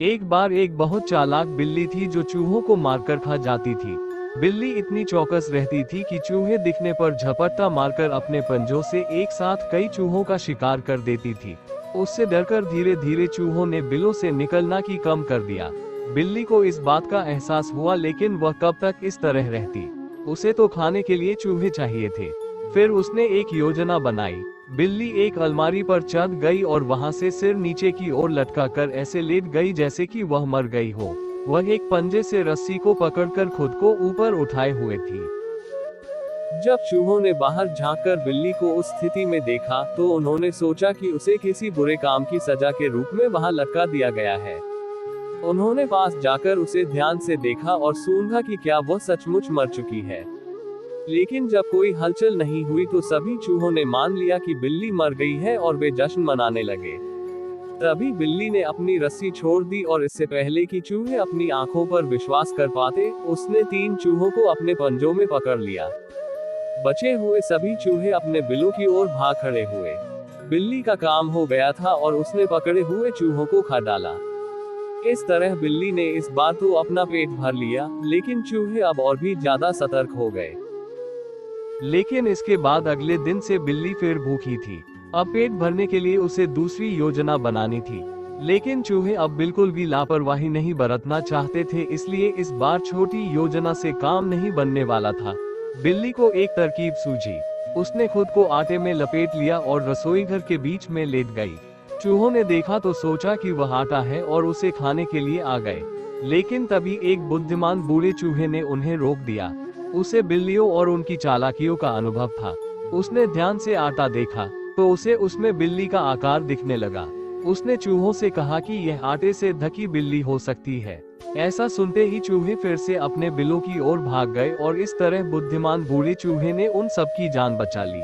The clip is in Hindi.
एक बार एक बहुत चालाक बिल्ली थी जो चूहों को मारकर खा जाती थी। बिल्ली इतनी चौकस रहती थी कि चूहे दिखने पर झपट्टा मारकर अपने पंजों से एक साथ कई चूहों का शिकार कर देती थी। उससे डरकर धीरे धीरे चूहों ने बिलों से निकलना की कम कर दिया। बिल्ली को इस बात का एहसास हुआ, लेकिन वह कब तक इस तरह रहती। उसे तो खाने के लिए चूहे चाहिए थे। फिर उसने एक योजना बनाई। बिल्ली एक अलमारी पर चढ़ गई और वहां से सिर नीचे की ओर लटका कर ऐसे लेट गई जैसे कि वह मर गई हो। वह एक पंजे से रस्सी को पकड़कर खुद को ऊपर उठाए हुए थी। जब चूहों ने बाहर झांककर बिल्ली को उस स्थिति में देखा तो उन्होंने सोचा कि उसे किसी बुरे काम की सजा के रूप में वहां लटका दिया गया है। उन्होंने पास जाकर उसे ध्यान से देखा और सूंघा कि क्या वह सचमुच मर चुकी है। लेकिन जब कोई हलचल नहीं हुई तो सभी चूहों ने मान लिया कि बिल्ली मर गई है और वे जश्न मनाने लगे। तभी बिल्ली ने अपनी रस्सी छोड़ दी और इससे पहले कि चूहे अपनी आंखों पर विश्वास कर पाते, उसने 3 चूहों को अपने पंजों में पकड़ लिया। बचे हुए सभी चूहे अपने बिलों की ओर भाग खड़े हुए। बिल्ली का काम हो गया था और उसने पकड़े हुए चूहों को खा डाला। इस तरह बिल्ली ने इस बार तो अपना पेट भर लिया, लेकिन चूहे अब और भी ज्यादा सतर्क हो गए। लेकिन इसके बाद अगले दिन से बिल्ली फिर भूखी थी। अब पेट भरने के लिए उसे दूसरी योजना बनानी थी। लेकिन चूहे अब बिल्कुल भी लापरवाही नहीं बरतना चाहते थे, इसलिए इस बार छोटी योजना से काम नहीं बनने वाला था। बिल्ली को एक तरकीब सूझी। उसने खुद को आटे में लपेट लिया और रसोई घर के बीच में लेट गई। चूहों ने देखा तो सोचा कि वह आटा है और उसे खाने के लिए आ गए। लेकिन तभी एक बुद्धिमान बूढ़े चूहे ने उन्हें रोक दिया। उसे बिल्लियों और उनकी चालाकियों का अनुभव था। उसने ध्यान से आटा देखा तो उसे उसमें बिल्ली का आकार दिखने लगा। उसने चूहों से कहा कि यह आटे से ढकी बिल्ली हो सकती है। ऐसा सुनते ही चूहे फिर से अपने बिलों की ओर भाग गए और इस तरह बुद्धिमान बूढ़े चूहे ने उन सबकी जान बचा ली।